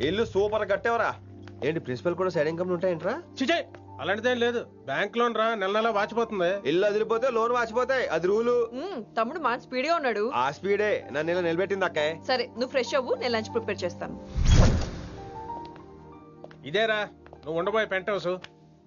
ఇల్లు సూపర్ కట్టేవరా. ఏంటి ప్రిన్సిపల్ కూడా సైడ్ ఇన్కమ్ ఉంటాయంట్రా? చిచే అలాంటిదేం లేదు. బ్యాంక్ లోన్ రా, నెల నెల వాచిపోతుంది. ఇల్లు అదిరిపోతే లోన్ వాచిపోతాయి, అది రూలు. తమ్ముడు మా స్పీడ్ గా ఉన్నాడు. ఆ స్పీడే నన్ను ఇలా నిలబెట్టింది అక్కాయ్. సరే నువ్వు ఫ్రెష్ అవ్వు, నేను లంచ్ ప్రిపేర్ చేస్తాను. ఇదేరా నువ్వు ఉండబోయే పెంట్ హౌస్.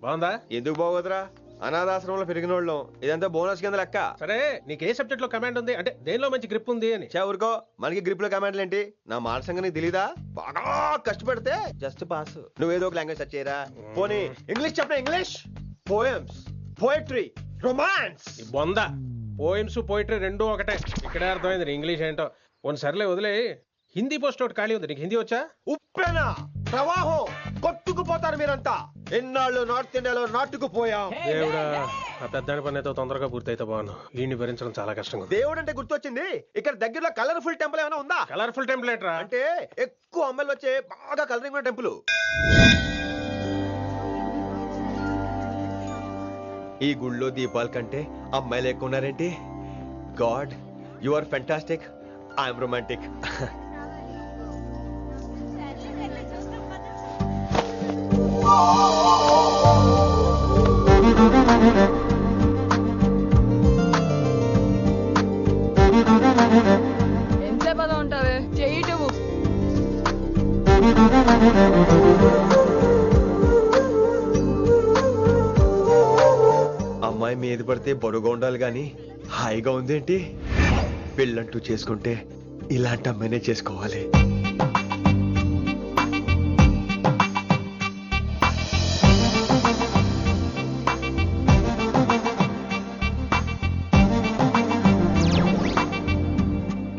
బాగుందా? ఎందుకు బాగోదురా, అనాథాశ్రమంలో పెరిగిన వాళ్ళం. ఇదంతా బోనస్ కింద లెక్క. సరే నీకు ఏ సబ్జెక్ట్ లో కమాండ్ ఉంది, అంటే దేనిలో మంచి గ్రిప్ ఉంది అని. ఊరుకో, మనకి గ్రిప్ లో కమాండ్లు ఏంటి? నా మాట సంగతి నీకు తెలీదా? బాగా కష్టపడితే జస్ట్ పాస్. నువ్వేదో ఒక లాంగ్వేజ్ సెర్చ్ చేయరా. పోనీ ఇంగ్లీష్ చెప్పిన ఇంగ్లీష్, పోయమ్స్, పోయట్రీ, రొమాన్స్. ఈ బొంద పోయిమ్స్ పోయిటరీ రెండూ ఒకటే. ఇక్కడే అర్థమైంది ఇంగ్లీష్ ఏంటో. కొన్ని సర్లే వదిలే. హిందీ పోస్ట్ ఒకటి ఖాళీ ఉంది, నీకు హిందీ వచ్చా? ఉప్పెనా ప్రవాహం కొట్టుకుపోతారు మీరంతా. ఎన్నాళ్ళు నార్త్ ఇండియాలో నాటుకుపోయాం. దేవుడా, ఆ పెద్దాని పని అయితే తొందరగా పూర్తయితే బాగున్నాను. ఈయన్ని భరించడం చాలా కష్టంగా ఉంది. దేవుడు అంటే గుర్తొచ్చింది, ఇక్కడ దగ్గరలో కలర్ఫుల్ టెంపుల్ ఏమైనా ఉందా? కలర్ఫుల్ టెంప్లెట్ రా. అంటే ఎక్కువ అమ్మాయిలు వచ్చే బాగా కలరింగ్ ఉన్న టెంపుల్. ఈ గుళ్ళో దీపాల కంటే అమ్మాయిలు ఎక్కువ ఉన్నారేంటి? God, you are fantastic, I'm romantic. ఎంతసేపు అలా ఉంటావే, చేయటము. అమ్మాయి మీద పడితే బరువుగా ఉండాలి గాని హాయిగా ఉందేంటి? పెళ్ళంటూ చేసుకుంటే ఇలాంటి అమ్మాయినే చేసుకోవాలి.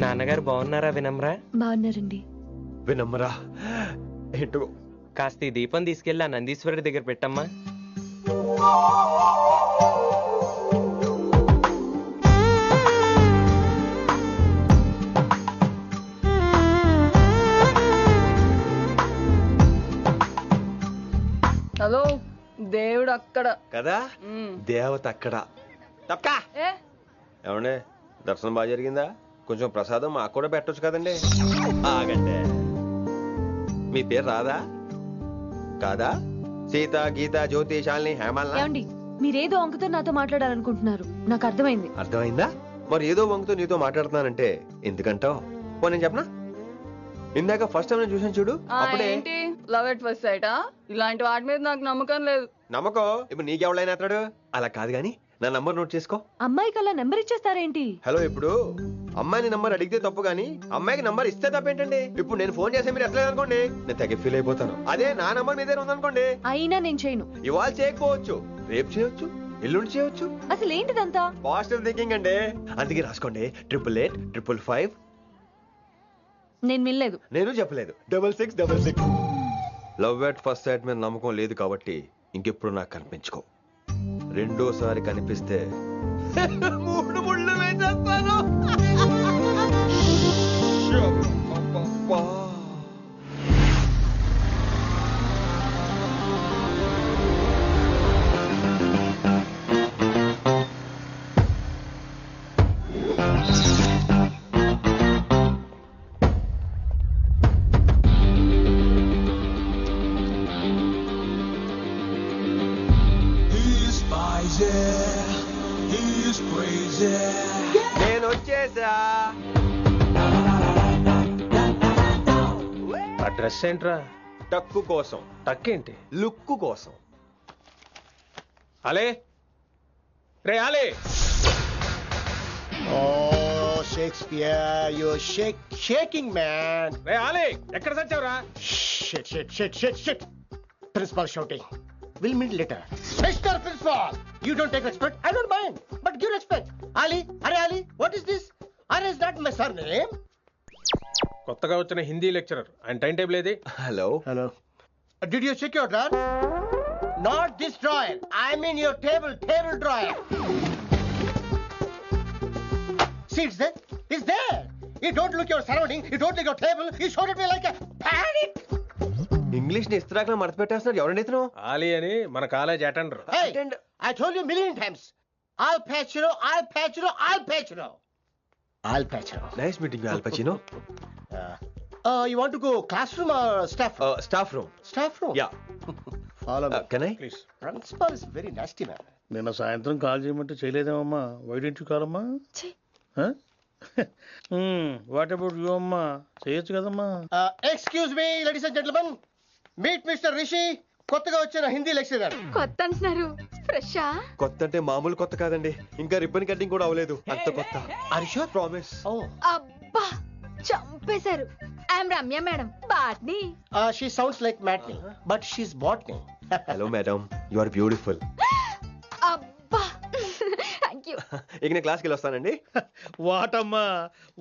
నాన్నగారు బాగున్నారా వినమ్రా? బాగున్నారండి. వినమ్మరా ఏంటో. కాస్త ఈ దీపం తీసుకెళ్ళి ఆ నందీశ్వరుడి దగ్గర పెట్టమ్మా. హలో, దేవుడు అక్కడ కదా, దేవత అక్కడ. తప్పకా ఏ ఏమండే, దర్శనం బాగా జరిగిందా? కొంచెం ప్రసాదం మాకు కూడా పెట్టొచ్చు కదండి. ఆగండి, మీ పేరు రాదా కాదా? సీత, గీత, జ్యోతి, శాలిని, హేమల్నా? ఏమండి, మీరేదో అంకుతో నాతో మాట్లాడాలనుకుంటున్నారు, నాకు అర్థమైంది. అర్థమైందా? మరి ఏదో వంగుతో నీతో మాట్లాడుతున్నానంటే ఎందుకంటావు? పో నేను చెప్పనా? ఇందాక ఫస్ట్ టైం నేను చూసాను చూడు, అప్పుడే. ఏంటి లవ్ ఎట్ ఫస్ట్ సైటా? ఇలాంటి వాటి మీద నాకు నమ్మకం లేదు. నమ్మకం ఇప్పుడు నీకెవడైనా అతడు? అలా కాదు గాని నా నంబర్ నోట్ చేసుకో. అమ్మాయికి అలా నెంబర్ ఇచ్చేస్తారేంటి? హలో, ఇప్పుడు అమ్మాయిని నంబర్ అడిగితే తప్పు గానీ అమ్మాయికి నంబర్ ఇస్తే తప్పేంటండి? ఇప్పుడు నేను ఫోన్ చేస్తే మీరు ఎట్లేదు అనుకోండి, నేను తెగ ఫీల్ అయిపోతాను. అదే నా నంబర్ మీ దగ్గర ఉందనుకోండి, అయినా నేను చేయను. ఇవాళ చేయకపోవచ్చు, రేపు చేయొచ్చు, ఎల్లుండి చేయొచ్చు. అసలు ఏంటిదంతా? పాజిటివ్ థింకింగ్ అండి. అందుకే రాసుకోండి 888 నేను వినలేదు. నేను చెప్పలేదు 6666. లవ్ ఎట్ ఫస్ట్ సైట్ మీద నమ్మకం లేదు కాబట్టి ఇంకెప్పుడు నాకు కనిపించుకో. రెండోసారి కనిపిస్తే 3 ముళ్ళు వేసేస్తాను. అబ్బబ్బా. నేను వచ్చేసా. ఆ డ్రెస్ ఏంట్రా? టక్కు కోసం, టక్కేంటి? లుక్కు కోసం. అలే రే అలే. Oh, Shakespeare, you're shaking, man. రే అలే, ఎక్కడ చచ్చావురా? Shit. Principal shouting. We'll meet later. Mr. Principal, you don't take respect. I don't mind, but give respect. Ali, what is this? Ali is not my surname. కొత్తగా వచ్చిన Hindi lecturer, ఆయన time table ఏది? Hello. Did you check your drawer? Not this drawer. I mean your table drawer. See, it's there. You don't look your surroundings. You don't look your table. You showed at me like a panic. English ని ఇస్త్రాక్లో మడత పెట్టేస్తున్నాడు. ఎవరండి ఇతను? ఆలీ అని మన college attender. Hey, I told you a million times. I'll patch you. Nice meeting you, all పచినో. You want to go classroom or staff room? Staff room Staff room. Yeah Follow me. Can I please. Principal is very nasty man. నిన్న సాయంత్రం call చేయమంటే చేయలేదేమమ్మా వైడెంట్ కాలమ్మా ఛీ. What about you అమ్మా చేయొచ్చు కదమ్మా. Excuse me, ladies and gentlemen. Meet Mr. Rishi, కొత్తగా వచ్చిన Hindi lecturer. కొత్త అంటున్నారు, ఫ్రెషా? కొత్త అంటే మామూలు కొత్త కాదండి, ఇంకా రిబ్బన్ కటింగ్ కూడా అవ్వలేదు, అంత కొత్త. Are you sure? Promise. Oh. అబ్బా చంపేశారు. I'm Ramya madam, botany. She sounds like Matney, but she's botany. Hello madam, you are beautiful. అబ్బా థ్యాంక్ యూ. ఇక నేను క్లాస్కి వెళ్ళి వస్తానండి. వాట్ అమ్మా,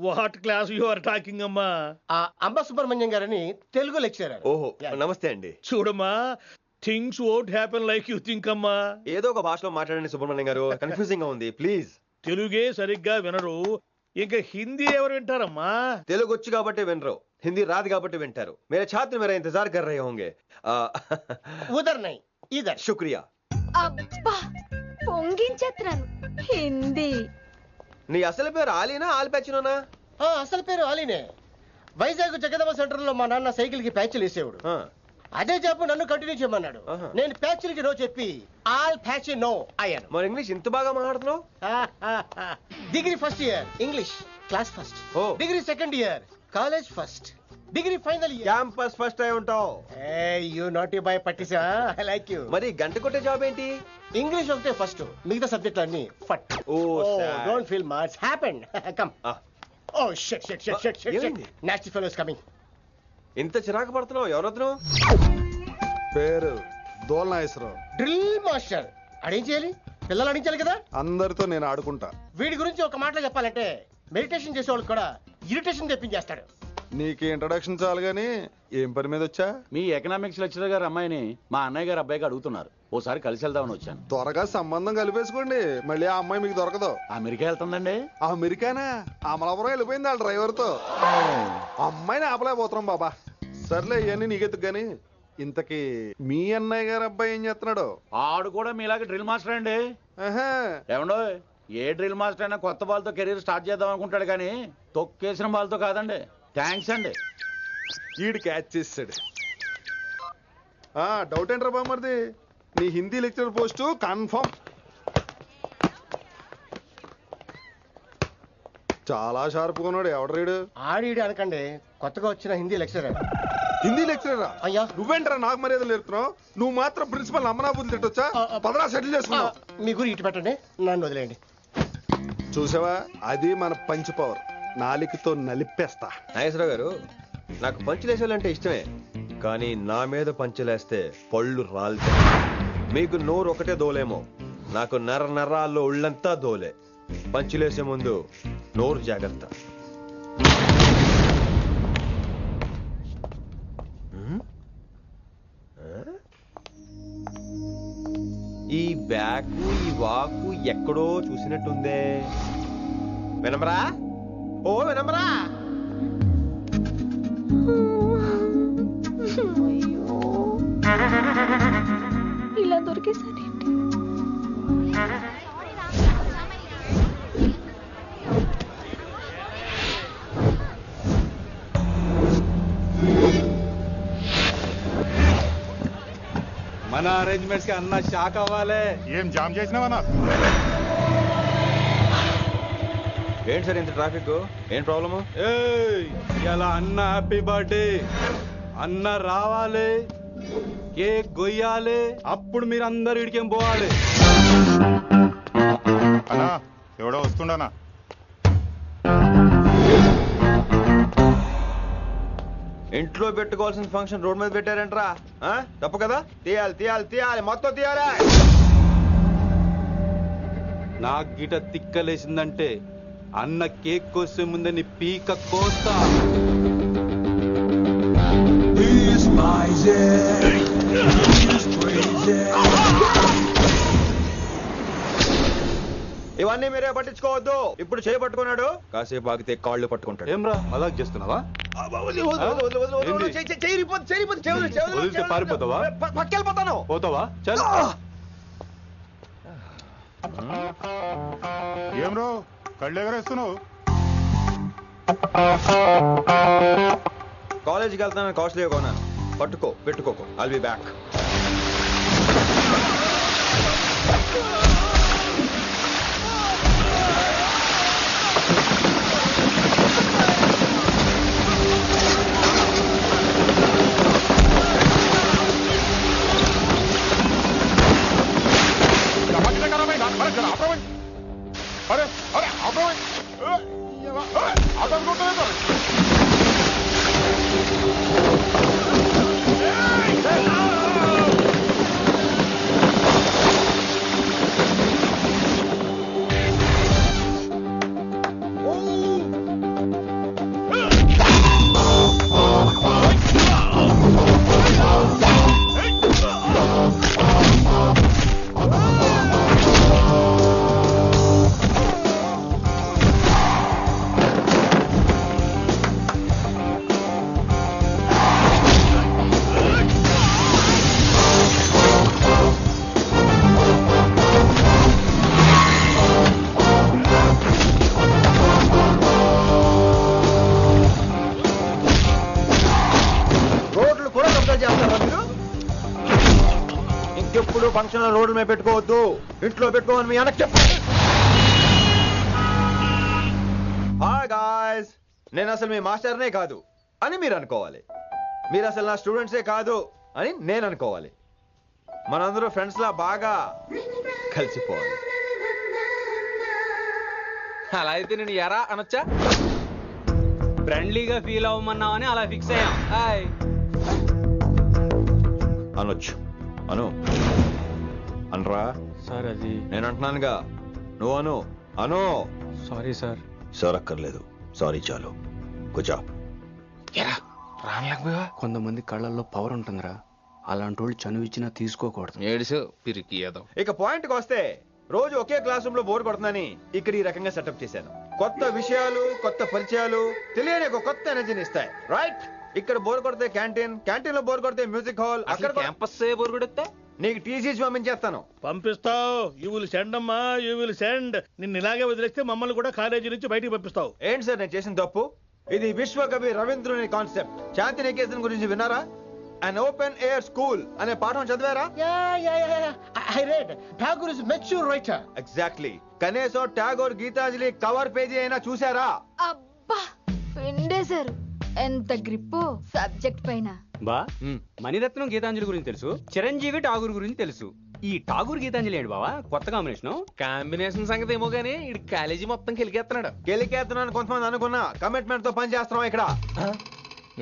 what class you are talking అమ్మా. అంబ సుబ్రహ్మణ్యం గారని తెలుగు లెక్చరర్. ఓహో నమస్తే అండి. చూడమ్మా, things won't happen like you think అమ్మా. ఏదో ఒక భాషలో మాట్లాడండి సుబ్రహ్మణ్యం గారు, కన్ఫ్యూజింగ్ గా ఉంది, ప్లీజ్. తెలుగే సరిగ్గా వినరు, ఇంకా హిందీ ఎవరు వింటారమ్మా? తెలుగు వచ్చు కాబట్టి వినరు, హిందీ రాదు కాబట్టి వింటారు. मेरे छात्र मेरा इंतजार कर रहे होंगे. ఉదర్ నై ఇదర్. शुक्रिया. అబ్బా పొంగించేస్తున్నాను. హిందీ నీ అసలు పేరు ఆలీనా ఆల్పచ్చినోనా? అసలు పేరు ఆలీనే. వైజాగ్ జగదమ్మ సెంటర్ లో మా నాన్న సైకిల్ కి ప్యాచ్లు వేసేవాడు. అదే జాబ్ నన్ను కంటిన్యూ చేయమన్నాడు. ఆహా. నేను ప్యాచ్లకి నో చెప్పి ఆల్ ప్యాచ్ నో అయ్యాను. మరి ఇంగ్లీష్ ఇంత బాగా మాట్లాడుతున్నావు? Degree first year English class first. Oh. Degree second year college first. Degree final year campus first అయి ఉంటావు. యూ నాట్ బాయ్ పట్టిసా. I like you. మరి గంట కొట్టే జాబ్ ఏంటి? ఇంగ్లీష్ ఒకటే ఫస్ట్, మిగతా సబ్జెక్టులు అన్ని ఫట్. Oh, sad. Don't feel much happen. Come. Oh shit shit shit shit shit. ఏమైంది? Nasty fellows coming. ఇంత చిరాకు పడుతున్నావు, ఎవరొద్దు? పేరు దోల్నాగేశ్వరరావు. Drill master. అడేం చేయాలి? పిల్లలు అడించాలి కదా. అందరితో నేను ఆడుకుంటా. వీడి గురించి ఒక మాటలో చెప్పాలంటే మెడిటేషన్ చేసే వాళ్ళకి కూడా ఇరిటేషన్ తెప్పించేస్తాడు. నీకు ఇంట్రడక్షన్ చాలు గానీ ఏం పని మీద వచ్చా? మీ ఎకనామిక్స్ లెక్చరర్ గారు అమ్మాయిని మా అన్నయ్య గారు అబ్బాయికి అడుగుతున్నారు, ఓసారి కలిసి వెళ్దామని వచ్చాను. త్వరగా సంబంధం కలిపేసుకోండి, మళ్ళీ ఆ అమ్మాయి మీకు దొరకదు. అమెరికా వెళ్తుందండి. అమెరికానా? అమలాపురం వెళ్ళిపోయింది వాళ్ళ డ్రైవర్ తో. అమ్మాయిని ఆపలేకపోతున్నాం బాబా. సర్లే ఇవన్నీ నీకెత్తుకు గాని, ఇంతకీ మీ అన్నయ్య గారు అబ్బాయి ఏం చేస్తున్నాడు? ఆడు కూడా మీలాగే డ్రిల్ మాస్టర్ అండి. ఆహా. ఏమండో, ఏ డ్రిల్ మాస్టర్ అయినా కొత్త బాల్తో కెరీర్ స్టార్ట్ చేద్దాం అనుకుంటాడు కానీ తొక్కేసిన బాల్తో కాదండి. థ్యాంక్స్ అండి. ఈడు క్యాచ్ చేసాడు. డౌట్ ఏంట్రా బామ్మర్ది, నీ హిందీ లెక్చరర్ పోస్టు కన్ఫర్మ్. చాలా షార్ప్గా ఉన్నాడు. ఎవడరీడు? ఆడిడి అనకండి, కొత్తగా వచ్చిన హిందీ లెక్చరర్. హిందీ లెక్చరరా? అయ్యా. నువ్వేంట్రా నాకు మర్యాదలు నేర్పుతున్నావు? నువ్వు మాత్రం ప్రిన్సిపల్ అమ్మనాబుద్ధి తిట్టొచ్చా? పదరా సెటిల్ చేసుకున్నావు. మీ గురి ఇటు పెట్టండి, నన్ను వదిలేయండి. చూసావా, అది మన పంచ్ పవర్. నాలికతో నలిపేస్తా. నాగేశ్వరరావు గారు, నాకు పంచులేసాలంటే ఇష్టమే, కానీ నా మీద పంచులేస్తే పళ్ళు రాలుతాయి. మీకు నోరు ఒకటే దోలేమో, నాకు నర నరాల్లో ఒళ్ళంతా దోలే. పంచులేసే ముందు నోరు జాగ్రత్త. ఈ బ్యాకు ఈ వాకు ఎక్కడో చూసినట్టుందే. వినమరా? ఓ వినమరా? ఇలా దొరికేసారేంటి? మన అరేంజ్మెంట్స్ కి అన్న షాక్ అవ్వాలి. ఏం జామ్ చేసినావా? ఏంటి సార్ ఇంత ట్రాఫిక్? ఏం ప్రాబ్లము? ఇలా అన్న హ్యాపీ బర్త్డే, అన్న రావాలి, కేక్ గొయ్యాలి, అప్పుడు మీరు అందరు ఇడికేం పోవాలి. అన్నా ఎవడో వస్తుండనా? ఇంట్లో పెట్టుకోవాల్సిన ఫంక్షన్ రోడ్ మీద పెట్టారంటరా? తప్పు కదా? తీయాలి తీయాలి తీయాలి, మొత్తం తీయాలి. నాకు గిట తిక్కలేసిందంటే అన్న కేక్ కోసే ముందే నీ పీక కోస్తా. ఇవన్నీ మీరే పట్టించుకోవద్దు. ఇప్పుడు చేయి పట్టుకున్నాడు, కాసేపు ఆగితే కాళ్ళు పట్టుకుంటాడు. ఏమ్రా అలా చేస్తున్నావా? వదిలితే పారిపోతావా? పక్కెళ్ళిపోతాను. పోతావా? చల్. ఏం రో కళ్ళు ఎగరేస్తున్నావు? కాలేజీకి వెళ్తానని కాస్ట్లీగా కొన్నాను. పట్టుకో, పెట్టుకోకు. I'll be back. अरे अरे ऑटो में ऑटो को तो ఇంకెప్పుడు ఫంక్షన్ రోడ్ల మీద పెట్టుకోవద్దు, ఇంట్లో పెట్టుకోమని మీ అన్నకి చెప్పు. హాయ్ గాయ్స్, నేను అసలు మీ మాస్టర్నే కాదు అని మీరు అనుకోవాలి. మీరు అసలు నా స్టూడెంట్సే కాదు అని నేను అనుకోవాలి. మనందరూ ఫ్రెండ్స్ లా బాగా కలిసిపోవాలి. అలా అయితే నేను ఎరా అనొచ్చా? ఫ్రెండ్లీగా ఫీల్ అవ్వమన్నావని అలా ఫిక్స్ అయ్యాం. హాయ్ అనొచ్చు. అను అనరా సార్. అది నేను అంటున్నానుగా, నువ్వు అను. అను. Sorry sir. సార్ అక్కర్లేదు, సారీ చాలు. కూర్చో. కొంతమంది కళ్ళల్లో పవర్ ఉంటుందిరా, అలాంటి వాళ్ళు చనువు ఇచ్చినా తీసుకోకూడదు. ఏడిసో పిరికి ఏదో. ఇక పాయింట్కి వస్తే, రోజు ఒకే క్లాస్ రూమ్ లో బోర్ కొడుతుందని ఇక్కడ ఈ రకంగా సెటప్ చేశాను. కొత్త విషయాలు, కొత్త పరిచయాలు తెలియని ఒక కొత్త ఎనర్జీని ఇస్తాయి. రైట్? ఇక్కడ బోర్ కొడితే క్యాంటీన్, క్యాంటీన్ లో బోర్ కొడితే మ్యూజిక్ హాల్, అక్కడ క్యాంపస్ బోర్ కొడితే నీకు టీసీస్ పంపించేస్తాను. పంపిస్తావు. యూ విల్ సెండ్ అమ్మా, యూ విల్ సెండ్. నిన్ను ఇలాగే వదిలేస్తే మమ్మల్ని కూడా కాలేజీ నుంచి బయటికి పంపిస్తావు. ఏంటి సార్ నేను చేసిన తప్పు? ఇది విశ్వకవి రవీంద్రుని కాన్సెప్ట్. శాంతి నికేతన్ గురించి విన్నారా? అన్ ఓపెన్ ఎయిర్ స్కూల్ అనే పాఠం చదివారా? I read. Tagore is a mature writer. Exactly. కనీసం టాగోర్ గీతాంజలి కవర్ పేజీ అయినా చూసారా? అబ్బా పిండేశారు. ఎంత గ్రిప్పు సబ్జెక్ట్ పైన. బా మణిరత్నం గీతాంజలి గురించి తెలుసు, చిరంజీవి ఠాగూర్ గురించి తెలుసు. ఈ ఠాగూర్ గీతాంజలి ఏంటి బావా కొత్త కాంబినేషన్ సంగతి ఏమో గానీ ఇడు కాలేజీ మొత్తం కెలికేస్తున్నాడు. గెలికేస్తున్నాను కొంతమంది అనుకున్నా. కమిట్మెంట్ తో పని చేస్తున్నాం ఇక్కడ.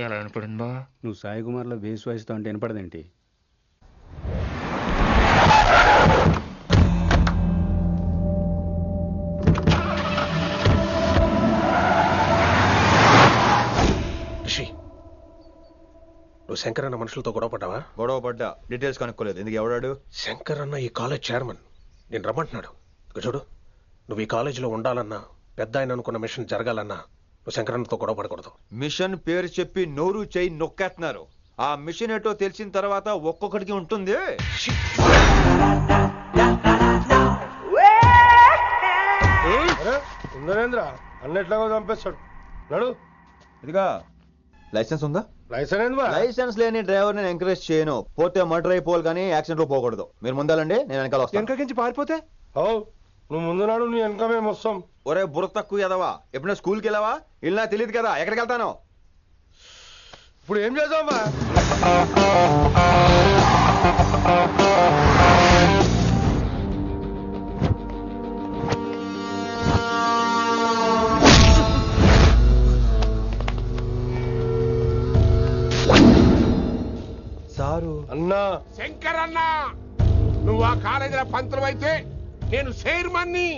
ఎలా వినపడిందా? నువ్వు సాయి కుమార్ లో బేస్ వాయిస్ తో అంటే వినపడదేంటి? నువ్వు శంకర్ అన్న మనుషులతో గొడవ పడ్డావా? గొడవ పడ్డా, డీటెయిల్స్ కనుక్కోలేదు. ఎందుకు? ఎవడాడు? శంకర్ అన్న ఈ కాలేజ్ చైర్మన్. నేను రమ్మంటున్నాడు. ఇక చూడు, నువ్వు ఈ కాలేజీలో ఉండాలన్నా, పెద్ద ఆయన అనుకున్న మిషన్ జరగాలన్నా నువ్వు శంకర్ అన్నతో గొడవ పడకూడదు. మిషన్ పేరు చెప్పి నోరు చేయి నొక్కేస్తున్నారు. ఆ మిషన్ ఏటో తెలిసిన తర్వాత ఒక్కొక్కడికి ఉంటుంది. ఉందరేంద్ర అన్నట్లాగా చంపేస్తాడు. నడు. ఇదిగా లైసెన్స్ ఉందా? లైసెన్స్ లేని డ్రైవర్ నేను ఎంకరేజ్ చేయను. పోతే మర్డర్ అయిపోవాలి కానీ యాక్సిడెంట్ లో పోకూడదు. మీరు ముందాలండి, నేను వెనకాల వస్తాను. వెనకకించి పారిపోతే నువ్వు ముందు నాడు నీ వెనక మేము వస్తాం. ఒరే బుర్ర తక్కువ ఎదవా, ఎప్పుడైనా స్కూల్కి వెళ్ళావా? ఇలా తెలియదు కదా ఎక్కడికి వెళ్తాను. ఇప్పుడు ఏం చేద్దామా? సారు అన్నా. శంకర్ అన్నా, నువ్వు ఆ కాలేజీలో పంతులు అయితే నేను చైర్మన్ని.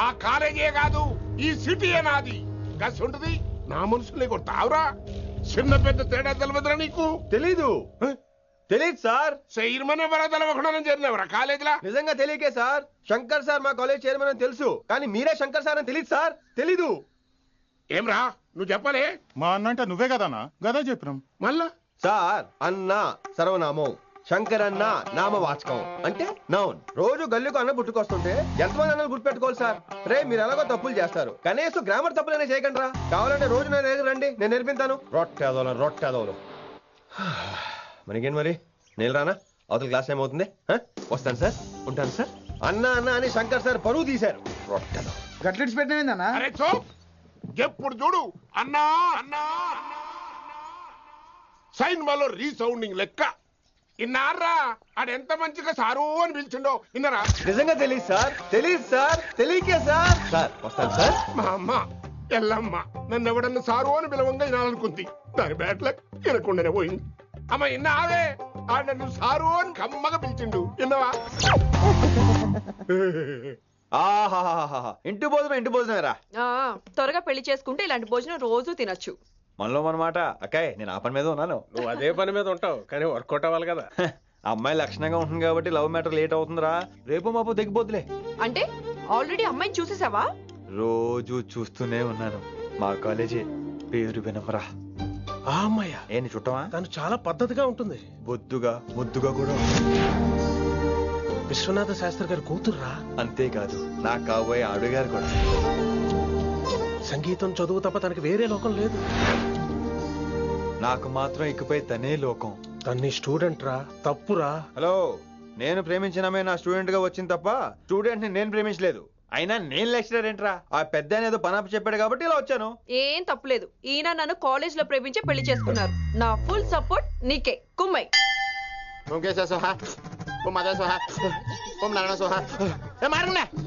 ఆ కాలేజీ కాదు, ఈ సిటీయే నాది. గస్ ఉంటుంది నా మనుషుల్ని కొడతావురా? చిన్న పెద్ద తేడా తెలవదురా నీకు? తెలీదు సార్. చైర్మన్ ఎవరో తెలవకుండా చేరినవరా కాలేజీలో? నిజంగా తెలియకే సార్. శంకర్ సార్ మా కాలేజ్ చైర్మన్ అని తెలుసు, కానీ మీరే శంకర్ సార్ అని తెలియదు సార్. తెలీదు. ఏమ్రా నువ్వు చెప్పలే? మా అన్న అంటే నువ్వే కదన్నా, గదా చెప్పినాం. మళ్ళా సార్ అన్న సర్వనామం. శంకరన్న నామవాచకం అంటే నౌన్. రోజు గల్లుకు అన్న పుట్టుకొస్తుంటే ఎంతమంది అన్నలు గుర్తుపెట్టుకోవాలి సార్? రే మీరు ఎలాగో తప్పులు చేస్తారు, కనీసం గ్రామర్ తప్పులనే చేయకండి రా. కావాలంటే రోజు నా దగ్గర రండి, నేను నేర్పిస్తాను. రొట్టెదోలు మనకేం మరి? నేను రానా? అవతల క్లాస్ ఏమవుతుంది? వస్తాను సార్, ఉంటాను సార్. అన్న అన్న అని శంకర్ సార్ పరువు తీశారు. రొట్టెలో గట్లెట్స్ పెట్టినా అరే చో ఎప్పుడు చూడు అన్నా అన్నా సైన్ వాళ్ళు రీసౌండింగ్ లెక్క. ఇన్నారా ఆడెంత మంచిగా సారు అని పిలిచిండో ఇన్నరా? నిజంగా తెలియదు సార్, తెలియకే సార్. సార్ వస్తాను సార్. మా అమ్మ ఎల్లమ్మ నన్ను ఎవడన్నా సారు అని పిలవంగా వినాలనుకుంది. దాని బ్యాట్ల వినకుండానే పోయింది. అమ్మ ఇన్నావే ఆడ నన్ను సారు అని కమ్మగా పిలిచిండు విన్నవా? ఆహాహాహా, ఇంటి భోజనం రా. త్వరగా పెళ్లి చేసుకుంటే ఇలాంటి భోజనం రోజు తినొచ్చు. మనలో మనమాట. అక్కాయ్ నేను ఆ పని మీద ఉన్నాను. నువ్వు అదే పని మీద ఉంటావు కానీ వర్కౌట్ అవ్వాలి కదా. అమ్మాయి లక్షణంగా ఉంటుంది కాబట్టి లవ్ మ్యాటర్ లేట్ అవుతుందిరా. రేపు మాపు దిగిపోతులే. అంటే ఆల్రెడీ అమ్మాయిని చూసేసావా? రోజు చూస్తూనే ఉన్నాను. మా కాలేజీ పేరు వినమరా. ఆ అమ్మాయ ఏంటి చుట్టమా? తను చాలా పద్ధతిగా ఉంటుంది. బొద్దుగా ముద్దుగా కూడా. విశ్వనాథ శాస్త్రి గారి కూతుర్రా. అంతేకాదు నా కాబోయే ఆడుగారు కూడా. సంగీతం చదువు తప్ప తనకి వేరే లోకం లేదు. నాకు మాత్రం ఇకపై తనే లోకం. తన్ని స్టూడెంట్ రా, తప్పురా. హలో, నేను ప్రేమించినమే నా స్టూడెంట్ గా వచ్చింది తప్ప స్టూడెంట్ ని నేను ప్రేమించలేదు. అయినా నేను లెక్చరర్ ఏంట్రా? ఆ పెద్ద ఏదో పనాపు చెప్పాడు కాబట్టి ఇలా వచ్చాను. ఏం తప్పులేదు. ఈయన నన్ను కాలేజ్ లో ప్రేమించి పెళ్లి చేసుకున్నారు. నా ఫుల్ సపోర్ట్ నీకే. కుమ్మై. ఓం కేశవ స్వాహ, ఓం మాధవ స్వాహ, ఓం నారాయణ స్వాహ. ఏ మారండి.